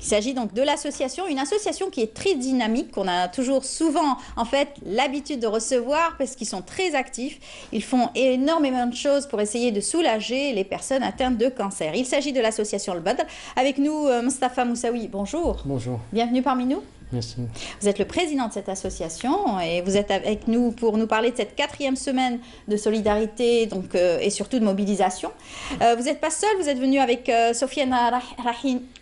Il s'agit donc de l'association, une association qui est très dynamique, qu'on a toujours souvent en fait l'habitude de recevoir parce qu'ils sont très actifs. Ils font énormément de choses pour essayer de soulager les personnes atteintes de cancer. Il s'agit de l'association Al Badr. Avec nous, Mostafa Moussaoui, bonjour. Bonjour. Bienvenue parmi nous. Merci. Vous êtes le président de cette association et vous êtes avec nous pour nous parler de cette 4e semaine de solidarité donc, et surtout de mobilisation. Vous n'êtes pas seul, vous êtes venu avec Sofiane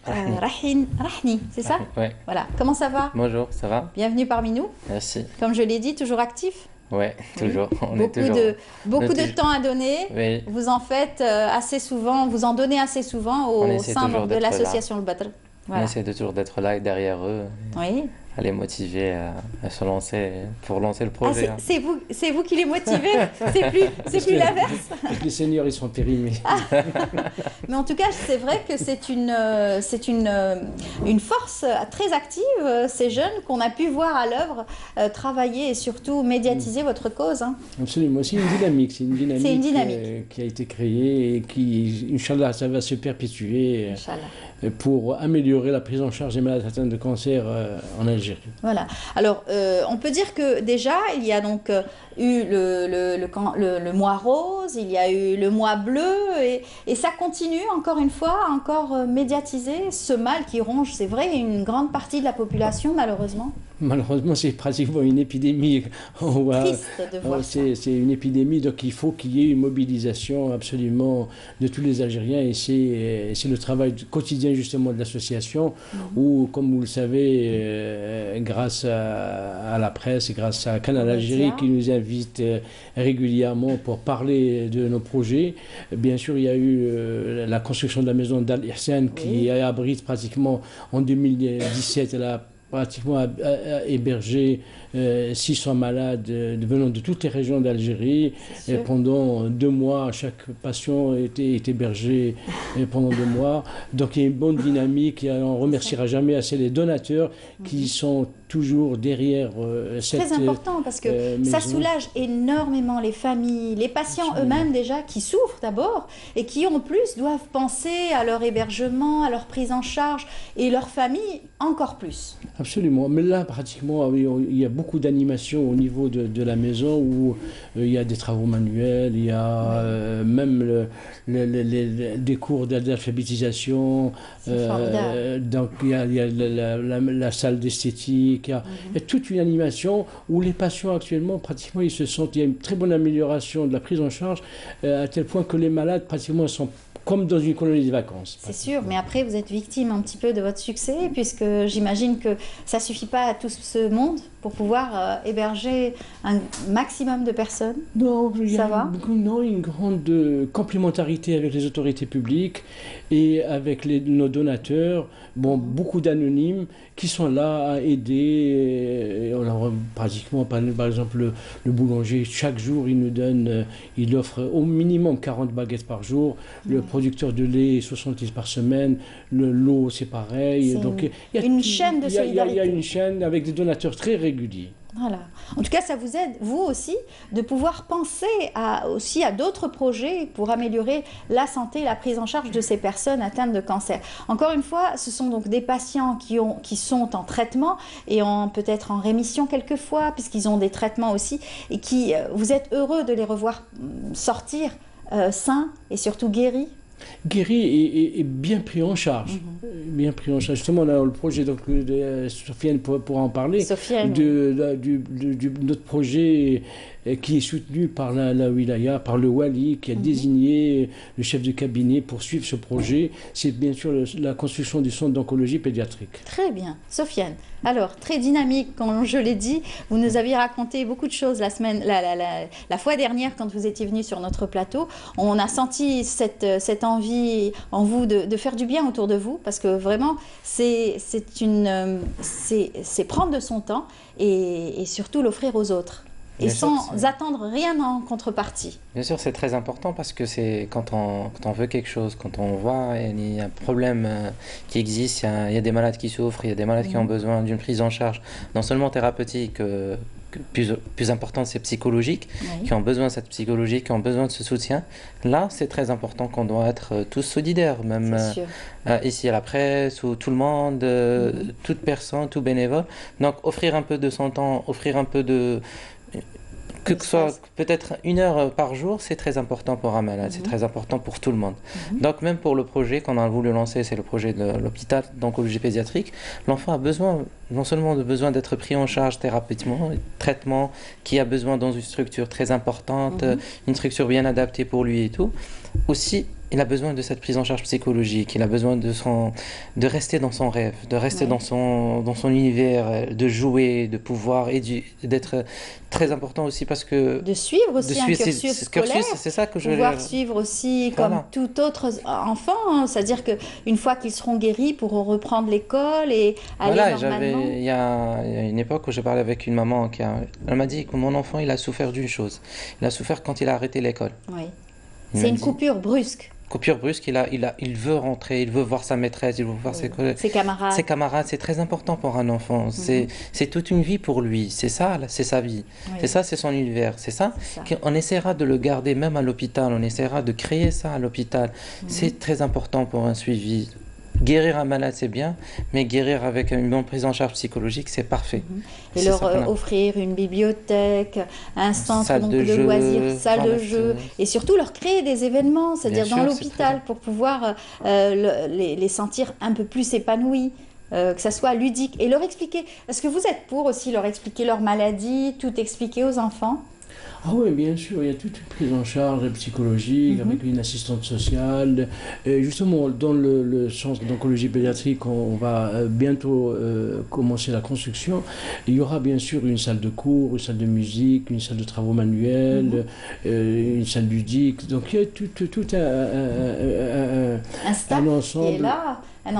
Rahni, c'est ça? Oui. Voilà. Comment ça va? Bonjour, ça va? Bienvenue parmi nous. Merci. Comme je l'ai dit, toujours actif? Oui, toujours. Beaucoup de temps à donner. Oui. Vous en faites assez souvent, vous en donnez assez souvent au sein de l'association Al Badr. Voilà. On essaie de toujours d'être là et derrière eux, oui. À les motiver à se lancer, pour lancer le projet. Ah, c'est vous qui les motivez? C'est plus l'inverse? Les seniors, ils sont périmés. Mais en tout cas, c'est vrai que c'est une force très active, ces jeunes qu'on a pu voir à l'œuvre travailler et surtout médiatiser votre cause. Hein. Absolument, c'est une dynamique. C'est une dynamique qui a été créée et qui, Inch'Allah, ça va se perpétuer pour améliorer la prise en charge des malades atteints de cancer en Algérie. Voilà. Alors, on peut dire que déjà, il y a donc eu le mois rose, il y a eu le mois bleu, et ça continue encore une fois, encore médiatiser ce mal qui ronge, c'est vrai, une grande partie de la population, malheureusement. Malheureusement, c'est pratiquement une épidémie. Triste de voir ça. C'est une épidémie, donc il faut qu'il y ait une mobilisation absolument de tous les Algériens, et c'est le travail quotidien justement de l'association, où, comme vous le savez, grâce à la presse, grâce à Canal Algérie qui nous invite régulièrement pour parler de nos projets, bien sûr il y a eu la construction de la maison d'Al Ihsan qui abrite pratiquement en 2017, elle a pratiquement hébergé 600 malades venant de toutes les régions d'Algérie. Et pendant 2 mois, chaque patient était hébergé pendant 2 mois. Donc il y a une bonne dynamique et on ne remerciera jamais assez les donateurs qui sont toujours derrière cette très important parce que ça soulage énormément les familles, les patients eux-mêmes déjà qui souffrent d'abord et qui en plus doivent penser à leur hébergement, à leur prise en charge et leur famille encore plus. Absolument, mais là pratiquement il y a beaucoup d'animations au niveau de la maison où il y a des travaux manuels, il y a même des cours d'alphabétisation, donc il y a la salle d'esthétique, il y a toute une animation où les patients actuellement pratiquement ils se sentent, il y a une très bonne amélioration de la prise en charge à tel point que les malades pratiquement sont comme dans une colonie de vacances. C'est sûr, mais après vous êtes victime un petit peu de votre succès, puisque j'imagine que ça ne suffit pas à tout ce monde pour pouvoir héberger un maximum de personnes. Non, il y a une grande complémentarité avec les autorités publiques et avec nos donateurs, beaucoup d'anonymes qui sont là à aider. Alors, pratiquement, par exemple, le boulanger, chaque jour, il offre au minimum 40 baguettes par jour. Le producteur de lait, 60 litres par semaine. L'eau, c'est pareil. Donc, il y a une chaîne de solidarité. Il y a une chaîne avec des donateurs très réguliers. Voilà. En tout cas, ça vous aide, vous aussi, de pouvoir penser aussi à d'autres projets pour améliorer la santé et la prise en charge de ces personnes atteintes de cancer. Encore une fois, ce sont donc des patients qui sont en traitement et peut-être en rémission quelquefois, puisqu'ils ont des traitements aussi, et vous êtes heureux de les revoir sortir sains et surtout guéris. Guéri et bien pris en charge. Bien pris en charge. Justement, on a le projet, donc Sofiane pourra en parler, de notre projet qui est soutenu par la wilaya, par le wali, qui a désigné le chef de cabinet pour suivre ce projet. C'est bien sûr la construction du centre d'oncologie pédiatrique. Très bien. Sofiane, alors, très dynamique, comme je l'ai dit, vous nous aviez raconté beaucoup de choses la fois dernière quand vous étiez venu sur notre plateau. On a senti cette envie en vous de faire du bien autour de vous, parce que vraiment, c'est prendre de son temps et surtout l'offrir aux autres. Et sans attendre rien en contrepartie. Bien sûr, c'est très important parce que c'est quand on veut quelque chose, quand on voit il y a un problème qui existe, il y a des malades qui souffrent, il y a des malades qui ont besoin d'une prise en charge, non seulement thérapeutique, plus importante, c'est psychologique, qui ont besoin de cette psychologie, qui ont besoin de ce soutien. Là, c'est très important qu'on doit être tous solidaires, même ici à la presse, ou tout le monde, toute personne, tout bénévole. Donc, offrir un peu de son temps, offrir un peu de... Que ce soit peut-être 1 heure par jour, c'est très important pour un malade, c'est très important pour tout le monde. Donc même pour le projet qu'on a voulu lancer, c'est le projet de l'hôpital d'oncologie pédiatrique, l'enfant a besoin, non seulement besoin d'être pris en charge thérapeutiquement, traitement, qui a besoin dans une structure très importante, une structure bien adaptée pour lui et tout, aussi il a besoin de cette prise en charge psychologique, il a besoin de rester dans son rêve, de rester dans son univers, de jouer, de pouvoir et d'être très important aussi parce que... De suivre aussi un cursus scolaire, c'est ça que je pouvoir suivre aussi comme tout autre enfant, hein, c'est-à-dire qu'une fois qu'ils seront guéris, pourront reprendre l'école et aller normalement. Il y a une époque où je parlais avec une maman elle m'a dit que mon enfant il a souffert d'une chose, il a souffert quand il a arrêté l'école. Oui. C'est une coupure brusque. Coupure brusque, il veut rentrer, il veut voir sa maîtresse, il veut voir ses collègues. Ses camarades. Ses camarades, c'est très important pour un enfant. C'est toute une vie pour lui. C'est ça, c'est sa vie. C'est ça, c'est son univers. C'est ça qu'on essaiera de le garder même à l'hôpital. On essaiera de créer ça à l'hôpital. C'est très important pour un suivi. Guérir un malade, c'est bien, mais guérir avec une bonne prise en charge psychologique, c'est parfait. Et leur offrir une bibliothèque, un centre de loisirs, salle de jeu, et surtout leur créer des événements, c'est-à-dire dans l'hôpital, pour pouvoir les sentir un peu plus épanouis. Que ça soit ludique. Et leur expliquer, est-ce que vous êtes pour aussi leur expliquer leur maladie, tout expliquer aux enfants ? Ah oui, bien sûr, il y a toute une prise en charge psychologique avec une assistante sociale. Et justement, dans le centre d'oncologie pédiatrique, on va bientôt commencer la construction. Il y aura bien sûr une salle de cours, une salle de musique, une salle de travaux manuels, une salle ludique. Donc il y a tout un staff ensemble. Qui est là. Un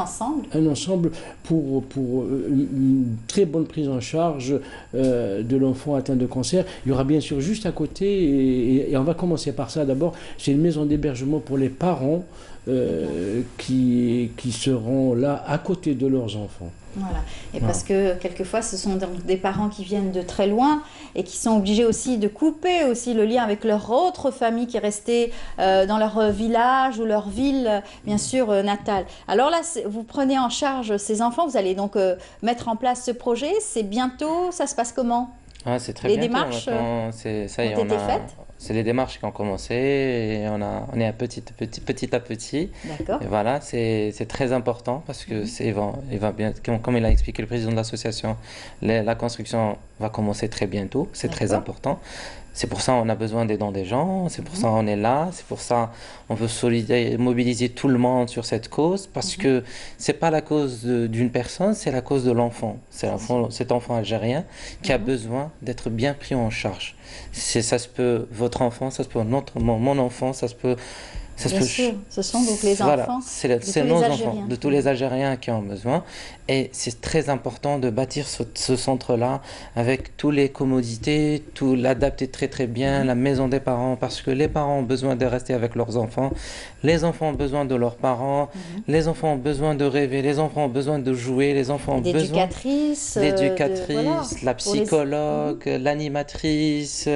ensemble pour une très bonne prise en charge de l'enfant atteint de cancer. Il y aura bien sûr juste à côté, et on va commencer par ça d'abord, c'est une maison d'hébergement pour les parents qui seront là à côté de leurs enfants. Voilà. Et parce que quelquefois ce sont donc des parents qui viennent de très loin et qui sont obligés aussi de couper aussi le lien avec leur autre famille qui est restée dans leur village ou leur ville bien sûr natale. Alors là vous prenez en charge ces enfants, vous allez donc mettre en place ce projet, c'est bientôt, ça se passe comment? C'est très les bientôt, démarches ont été faites? C'est les démarches qui ont commencé et on est à petit à petit. D'accord. Et voilà, c'est très important parce que il va bien, comme il a expliqué le président de l'association, la construction va commencer très bientôt. C'est très important. C'est pour ça qu'on a besoin des dons des gens, c'est pour ça qu'on est là, c'est pour ça qu'on veut mobiliser tout le monde sur cette cause, parce que c'est pas la cause d'une personne, c'est la cause de l'enfant. C'est cet enfant algérien qui a besoin d'être bien pris en charge. Ça se peut votre enfant, ça se peut mon enfant, ça se peut... Bien sûr, ce sont donc les enfants c'est nos enfants, de tous les Algériens qui ont besoin. Et c'est très important de bâtir ce centre-là avec toutes les commodités, tout l'adapter très très bien, la maison des parents, parce que les parents ont besoin de rester avec leurs enfants, les enfants ont besoin de leurs parents, les enfants ont besoin de rêver, les enfants ont besoin de jouer, les enfants ont besoin... L'éducatrice, la psychologue, l'animatrice,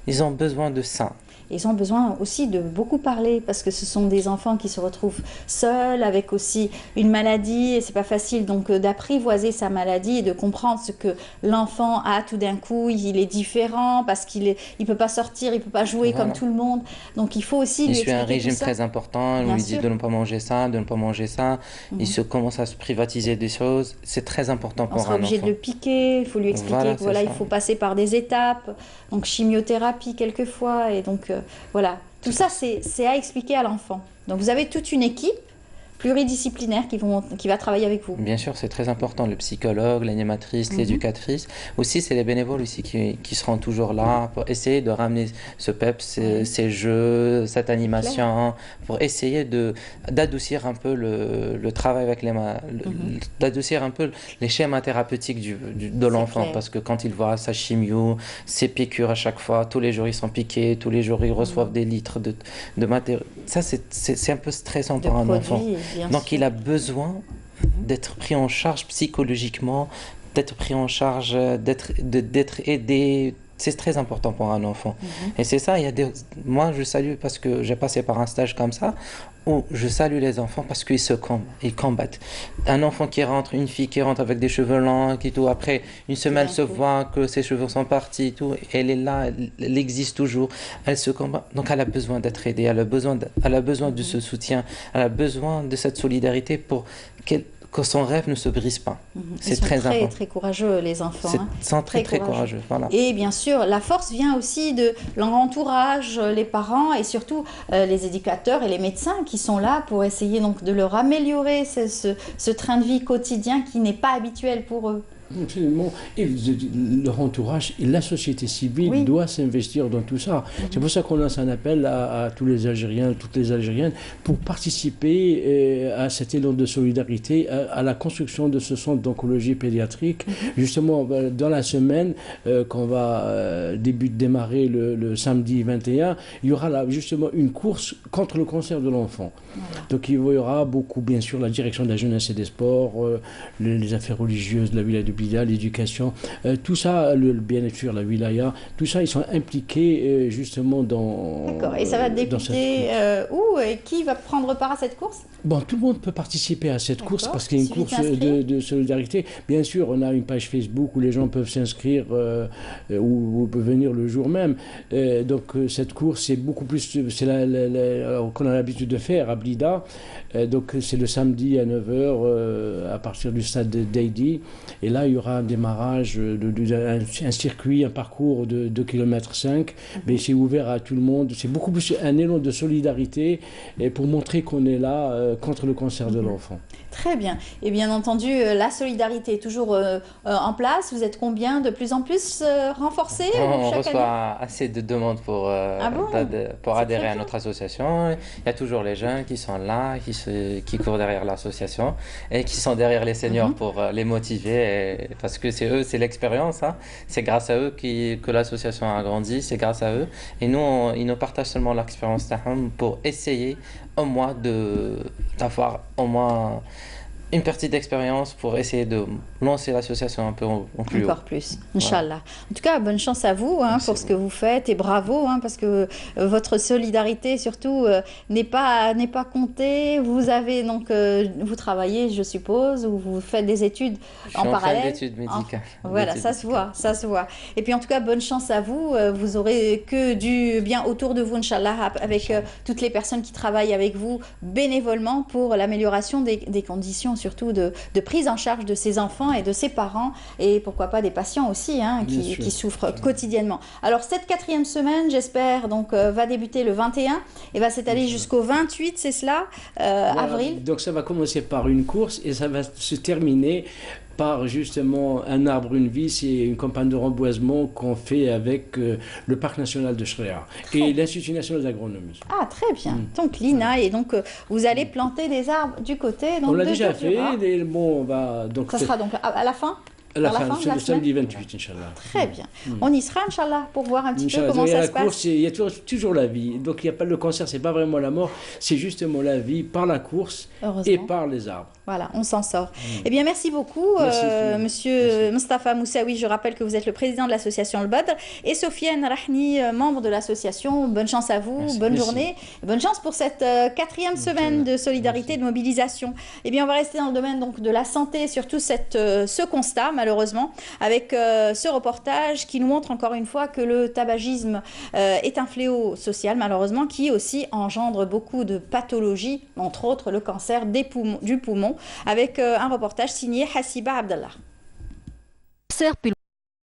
ils ont besoin de ça. Ils ont besoin aussi de beaucoup parler parce que ce sont des enfants qui se retrouvent seuls avec aussi une maladie et c'est pas facile donc d'apprivoiser sa maladie et de comprendre ce que l'enfant a tout d'un coup. Il est différent parce il peut pas sortir, il peut pas jouer comme tout le monde. Donc il faut aussi lui expliquer un régime très important. On lui dit de ne pas manger ça, de ne pas manger ça. Il commence à se privatiser des choses. C'est très important pour un enfant. On sera obligé de le piquer. Il faut lui expliquer il faut passer par des étapes. Donc chimiothérapie quelquefois et donc voilà, tout ça c'est à expliquer à l'enfant. Donc vous avez toute une équipe pluridisciplinaire qui va travailler avec vous. Bien sûr, c'est très important, le psychologue, l'animatrice, l'éducatrice. Aussi, c'est les bénévoles aussi qui seront toujours là pour essayer de ramener ce peps, ces jeux, cette animation, pour essayer d'adoucir un peu le travail avec d'adoucir un peu les schémas thérapeutiques de l'enfant. Parce que quand il voit sa chimio, ses piqûres à chaque fois, tous les jours ils sont piqués, tous les jours ils reçoivent des litres de matériaux. Ça, c'est un peu stressant pour un enfant. Donc il a besoin d'être pris en charge psychologiquement d'être pris en charge, d'être aidé. C'est très important pour un enfant. Et c'est ça, moi je salue parce que j'ai passé par un stage comme ça, où je salue les enfants parce qu'ils ils combattent. Un enfant qui rentre, une fille qui rentre avec des cheveux longs, qui tout, après une semaine se voit que ses cheveux sont partis, tout, elle est là, elle existe toujours, elle se combat. Donc elle a besoin d'être aidée, elle a besoin de ce soutien, elle a besoin de cette solidarité pour que son rêve ne se brise pas. C'est très important. Très courageux, les enfants. Sont très courageux. Voilà. Et bien sûr, la force vient aussi de l'entourage, les parents et surtout les éducateurs et les médecins qui sont là pour essayer donc de leur améliorer ce train de vie quotidien qui n'est pas habituel pour eux. Absolument. Et leur entourage et la société civile doit s'investir dans tout ça. C'est pour ça qu'on lance un appel à tous les Algériens, toutes les Algériennes, pour participer à cet élan de solidarité, à la construction de ce centre d'oncologie pédiatrique. Justement, dans la semaine qu'on va démarrer le samedi 21, il y aura là, justement une course contre le cancer de l'enfant. Voilà. Donc il y aura beaucoup, bien sûr, la direction de la jeunesse et des sports, les affaires religieuses de la wilaya de Blida, l'éducation, tout ça, le bien-être, la wilaya, tout ça, ils sont impliqués justement dans. D'accord. Et ça va débuter où et qui va prendre part à cette course? Bon, tout le monde peut participer à cette course parce qu'il y a une course de solidarité. Bien sûr, on a une page Facebook où les gens peuvent s'inscrire ou peuvent venir le jour même. Donc cette course, c'est beaucoup plus qu'on a l'habitude de faire à Blida. Donc c'est le samedi à 9h à partir du stade d'Aidi. Et là, il y aura un démarrage, un circuit, un parcours de 2,5 km. Mais c'est ouvert à tout le monde. C'est beaucoup plus un élan de solidarité et pour montrer qu'on est là contre le cancer de l'enfant. Très bien. Et bien entendu, la solidarité est toujours en place. Vous êtes combien de plus en plus renforcés On reçoit assez de demandes pour adhérer à notre association. Il y a toujours les jeunes qui sont là, qui courent derrière l'association et qui sont derrière les seniors pour les motiver. Parce que c'est l'expérience. Hein. C'est grâce à eux que l'association a grandi. C'est grâce à eux. Et nous, ils nous partagent seulement l'expérience pour essayer au moins d'avoir au moins une petite expérience pour essayer de lancer l'association un peu en plus haut. Encore plus, Inch'Allah. En tout cas, bonne chance à vous pour ce que vous faites et bravo parce que votre solidarité surtout n'est pas comptée. Vous avez donc, vous travaillez, je suppose, ou vous faites des études en parallèle. Je suis en train d'études médicales. Voilà, ça se voit. Et puis en tout cas, bonne chance à vous. Vous aurez que du bien autour de vous, Inch'Allah, avec toutes les personnes qui travaillent avec vous bénévolement pour l'amélioration des conditions surtout de prise en charge de ces enfants et de ses parents et pourquoi pas des patients aussi qui souffrent quotidiennement. Alors cette 4e semaine, j'espère, donc va débuter le 21 et va s'étaler jusqu'au 28, c'est cela, avril. Donc ça va commencer par une course et ça va se terminer par justement un arbre, une vie, c'est une campagne de remboisement qu'on fait avec le Parc national de Chréa et l'Institut national d'agronomie. Ah, très bien. Donc l'INA, et donc vous allez planter des arbres du côté. Donc, on l'a déjà fait, on va donc. Ça sera donc à la fin. À la fin, le samedi 28, Inch'Allah. Très bien. On y sera, Inch'Allah, pour voir un petit peu comment ça se passe. Il y a toujours la vie. Donc, il n'y a pas le cancer, c'est pas vraiment la mort, c'est justement la vie par la course et par les arbres. Voilà, on s'en sort. Eh bien, merci beaucoup, Monsieur Mustafa Moussaoui. Je rappelle que vous êtes le président de l'association Le Badr et Sofiane Rahni, membre de l'association. Bonne chance à vous, bonne journée. Bonne chance pour cette 4e semaine de solidarité, de mobilisation. Eh bien, on va rester dans le domaine donc, de la santé, surtout ce constat, malheureusement, avec ce reportage qui nous montre encore une fois que le tabagisme est un fléau social, malheureusement, qui aussi engendre beaucoup de pathologies, entre autres le cancer du poumon, avec un reportage signé Hassiba Abdallah.